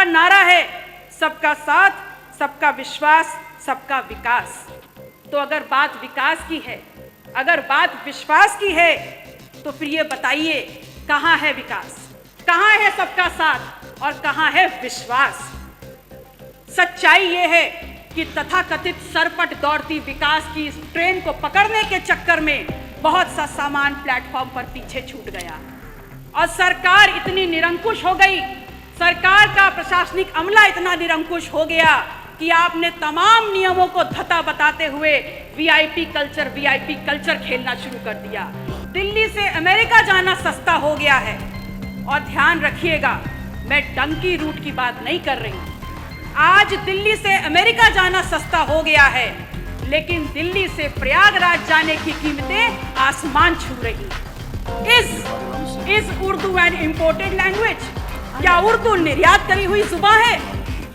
आपका नारा है सबका साथ, सबका विश्वास, सबका विकास। तो अगर बात विकास की है, अगर बात विश्वास की है, तो फिर ये बताइए कहाँ है विकास, कहाँ है सबका साथ और कहाँ है विश्वास। सच्चाई ये है कि तथाकथित सरपट दौड़ती विकास की इस ट्रेन को पकड़ने के चक्कर में बहुत सा सामान प्लेटफॉर्म पर पीछे छूट गया और सरकार इतनी निरंकुश हो गई, सरकार का प्रशासनिक अमला इतना निरंकुश हो गया कि आपने तमाम नियमों को धता बताते हुए वीआईपी कल्चर खेलना शुरू कर दिया। दिल्ली से अमेरिका जाना सस्ता हो गया है। और ध्यान रखिएगा, मैं डंकी रूट की बात नहीं कर रही हूं। आज दिल्ली से अमेरिका जाना सस्ता हो गया है, लेकिन दिल्ली से प्रयागराज जाने की कीमतें आसमान छू रही। Is Urdu an imported language? क्या उर्दू निर्यात करी हुई जुबान है?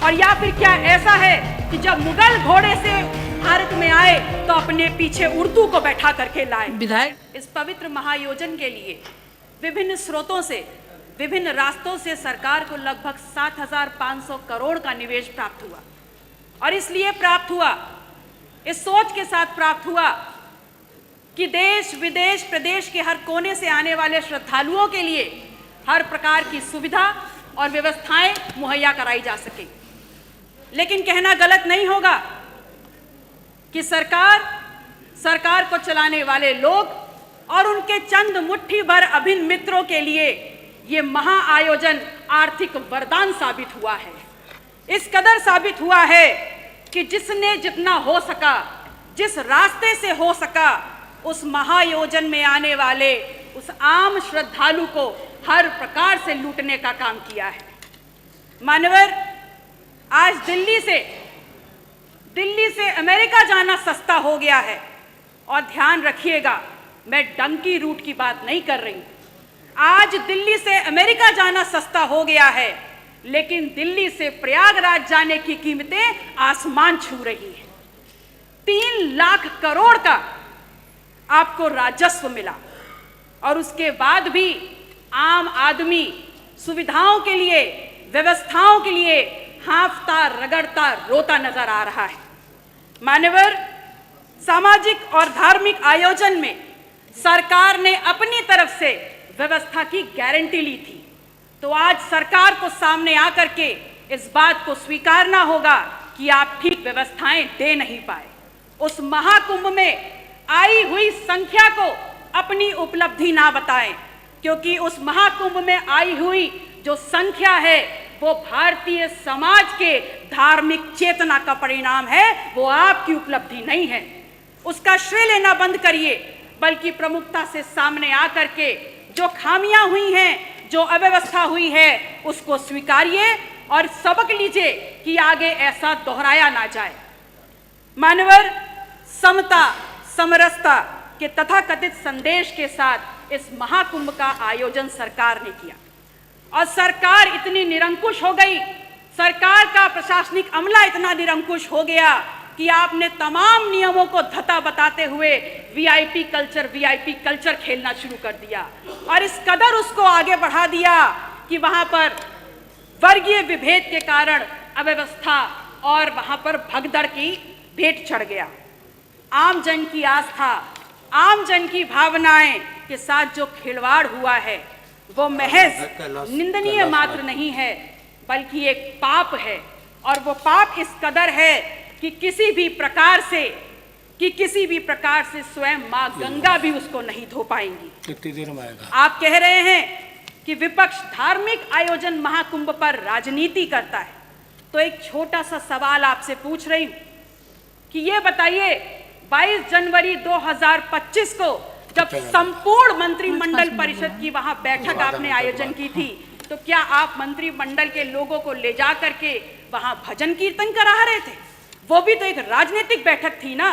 और या फिर क्या ऐसा है कि जब मुगल घोड़े से भारत में आए तो अपने पीछे उर्दू को बैठा करके लाए? विधायक इस पवित्र महायोजन के लिए विभिन्न स्रोतों से, विभिन्न रास्तों से सरकार को लगभग 7,500 करोड़ का निवेश प्राप्त हुआ। और इसलिए प्राप्त हुआ, इस सोच के साथ प्राप्त हुआ कि देश विदेश प्रदेश के हर कोने से आने वाले श्रद्धालुओं के लिए हर प्रकार की सुविधा और व्यवस्थाएं मुहैया कराई जा सके। लेकिन कहना गलत नहीं होगा कि सरकार को चलाने वाले लोग और उनके चंद मुट्ठी भर अभिन्न मित्रों के लिए ये महाआयोजन आर्थिक वरदान साबित हुआ है। इस कदर साबित हुआ है कि जिसने जितना हो सका, जिस रास्ते से हो सका, उस महायोजन में आने वाले उस आम श्रद्धालु को हर प्रकार से लूटने का काम किया है। मान्यवर, आज दिल्ली से अमेरिका जाना सस्ता हो गया है। और ध्यान रखिएगा, मैं डंकी रूट की बात नहीं कर रही हूं। आज दिल्ली से अमेरिका जाना सस्ता हो गया है, लेकिन दिल्ली से प्रयागराज जाने की कीमतें आसमान छू रही हैं। 3 लाख करोड़ का आपको राजस्व मिला और उसके बाद भी आम आदमी सुविधाओं के लिए, व्यवस्थाओं के लिए हांफता रगड़ता रोता नजर आ रहा है। मान्यवर, सामाजिक और धार्मिक आयोजन में सरकार ने अपनी तरफ से व्यवस्था की गारंटी ली थी, तो आज सरकार को सामने आकर के इस बात को स्वीकारना होगा कि आप ठीक व्यवस्थाएं दे नहीं पाए। उस महाकुंभ में आई हुई संख्या को अपनी उपलब्धि ना बताएं, क्योंकि उस महाकुंभ में आई हुई जो संख्या है वो भारतीय समाज के धार्मिक चेतना का परिणाम है, वो आपकी उपलब्धि नहीं है। उसका श्रेय लेना बंद करिए, बल्कि प्रमुखता से सामने आकर के जो खामियां हुई हैं, जो अव्यवस्था हुई है, उसको स्वीकारिए और सबक लीजिए कि आगे ऐसा दोहराया ना जाए। मानवर, समता समरसता के तथाकथित संदेश के साथ इस महाकुंभ का आयोजन सरकार ने किया और सरकार इतनी निरंकुश हो गई, सरकार का प्रशासनिक अमला इतना निरंकुश हो गया कि आपने तमाम नियमों को धता बताते हुए वीआईपी कल्चर खेलना शुरू कर दिया और इस कदर उसको आगे बढ़ा दिया कि वहां पर वर्गीय विभेद के कारण अव्यवस्था और वहां पर भगदड़ की भेंट चढ़ गया। आम जन की आस्था, आम जन की भावनाएं के साथ जो खिलवाड़ हुआ है वो महज निंदनीय मात्र नहीं है, बल्कि एक पाप है। और वो पाप इस कदर है कि किसी भी प्रकार से स्वयं मां गंगा भी उसको नहीं धो पाएंगी। कितनी देर में आएगा? आप कह रहे हैं कि विपक्ष धार्मिक आयोजन महाकुंभ पर राजनीति करता है, तो एक छोटा सा सवाल आपसे पूछ रही हूं कि ये बताइए, 22 जनवरी 2025 को जब संपूर्ण मंत्रिमंडल परिषद की वहां बैठक आपने आयोजन की थी, तो क्या आप मंत्रिमंडल के लोगों को ले जा करके वहां भजन कीर्तन करा रहे थे? वो भी तो एक राजनीतिक बैठक थी ना।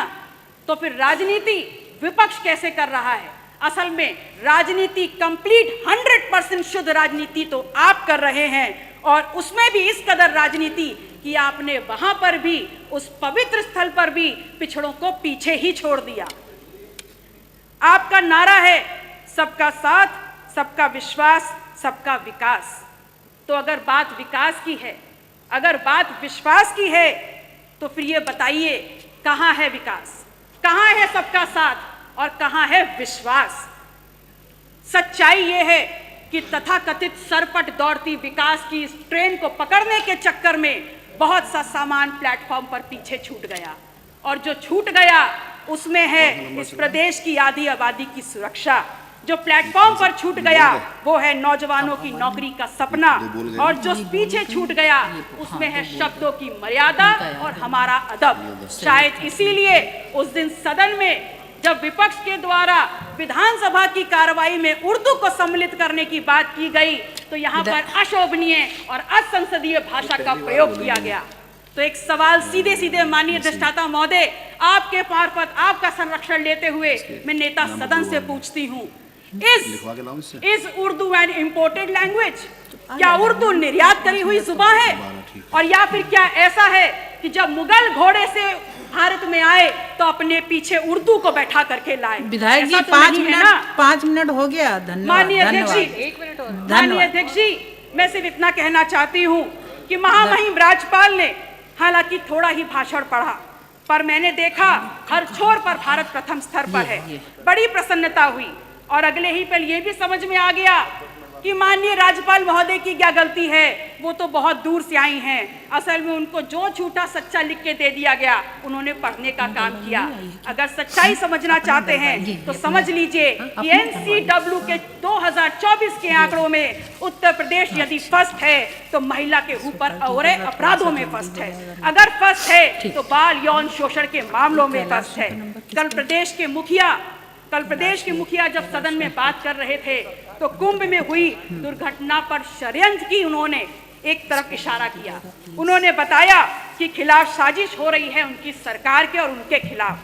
तो फिर राजनीति विपक्ष कैसे कर रहा है? असल में राजनीति कंप्लीट 100% शुद्ध राजनीति तो आप कर रहे हैं, और उसमें भी इस कदर राजनीति कि आपने वहां पर भी, उस पवित्र स्थल पर भी पिछड़ों को पीछे ही छोड़ दिया। आपका नारा है सबका साथ, सबका विश्वास, सबका विकास। तो अगर बात विकास की है, अगर बात विश्वास की है तो फिर ये बताइए कहाँ है विकास, कहाँ है सबका साथ और कहाँ है विश्वास। सच्चाई ये है कि तथाकथित सरपट दौड़ती विकास की इस ट्रेन को पकड़ने के चक्कर में बहुत सा सामान प्लेटफॉर्म पर पीछे छूट गया, और जो छूट गया उसमें है इस प्रदेश की आधी आबादी की सुरक्षा। जो प्लेटफॉर्म पर छूट गया वो है नौजवानों की नौकरी का सपना, और जो पीछे छूट गया उसमें है शब्दों की मर्यादा और हमारा अदब। शायद इसीलिए उस दिन सदन में जब विपक्ष के द्वारा विधानसभा की कार्रवाई में उर्दू को सम्मिलित करने की बात की गई तो यहाँ पर अशोभनीय और असंसदीय भाषा का प्रयोग किया गया। तो एक सवाल सीधे सीधे माननीय अधिष्ठाता महोदय आपके मार्फत आपका संरक्षण लेते हुए मैं नेता सदन से पूछती हूँ, is Urdu an imported language? क्या उर्दू निर्यात करी हुई जुबान है? और या फिर क्या ऐसा है कि जब मुगल घोड़े से भारत में आए तो अपने पीछे उर्दू को बैठा करके लाए? विधायक जी, तो 5 मिनट हो गया। धन्यवाद। माननीय अध्यक्ष जी, 1 मिनट और। माननीय अध्यक्ष जी, मैं सिर्फ इतना कहना चाहती हूँ कि महामहिम राज्यपाल ने हालांकि थोड़ा ही भाषण पढ़ा, पर मैंने देखा हर छोर पर भारत प्रथम स्तर पर है। बड़ी प्रसन्नता हुई और अगले ही पल ये भी समझ में आ गया कि माननीय राज्यपाल महोदय की क्या गलती है, वो तो बहुत दूर से आई हैं। असल में उनको जो झूठा सच्चा लिख के दे दिया गया उन्होंने पढ़ने का काम किया। अगर सच्चाई समझना चाहते हैं तो समझ लीजिए कि NCW के 2024 के आंकड़ों में उत्तर प्रदेश यदि फर्स्ट है तो महिला के ऊपर और अपराधों में फर्स्ट है। अगर फर्स्ट है तो बाल यौन शोषण के मामलों में फर्स्ट है। कल प्रदेश के मुखिया जब सदन में बात कर रहे थे तो कुंभ में हुई दुर्घटना पर षड्यंत्र की उन्होंने एक तरफ इशारा किया। उन्होंने बताया कि खिलाफ साजिश हो रही है उनकी सरकार के और उनके खिलाफ।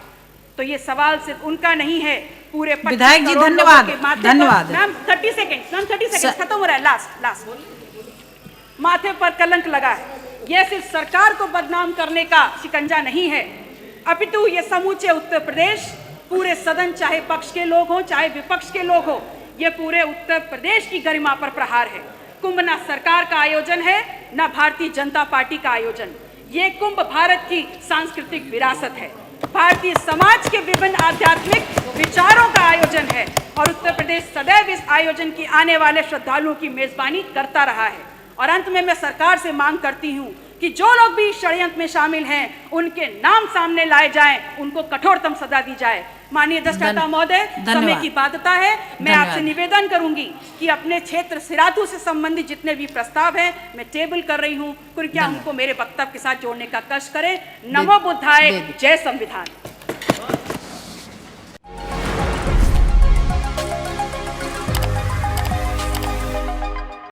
तो ये सवाल सिर्फ उनका नहीं है, पूरे विधायक जी धन्यवाद। मैम 30 सेकंड खत्म हो रहा है। लास्ट माथे पर कलंक लगा है। यह सिर्फ सरकार को बदनाम करने का शिकंजा नहीं है, अपितु ये समूचे उत्तर प्रदेश, पूरे सदन चाहे पक्ष के लोग हों चाहे विपक्ष के लोग हों, ये पूरे उत्तर प्रदेश की गरिमा पर प्रहार है। कुंभ ना सरकार का आयोजन है ना भारतीय जनता पार्टी का आयोजन, ये कुंभ भारत की सांस्कृतिक विरासत है, भारतीय समाज के विभिन्न आध्यात्मिक विचारों का आयोजन है और उत्तर प्रदेश सदैव इस आयोजन की आने वाले श्रद्धालुओं की मेजबानी करता रहा है। और अंत में मैं सरकार से मांग करती हूँ कि जो लोग भी षड्यंत्र में शामिल हैं उनके नाम सामने लाए जाएं, उनको कठोरतम सजा दी जाए। माननीय अधिष्ठाता महोदय, समय की बाध्यता है, मैं आपसे निवेदन करूंगी कि अपने क्षेत्र सिराथू से संबंधित जितने भी प्रस्ताव हैं मैं टेबल कर रही हूं, कृपया उनको मेरे वक्तव्य के साथ जोड़ने का कष्ट करें। नमो बुद्धाय, जय संविधान।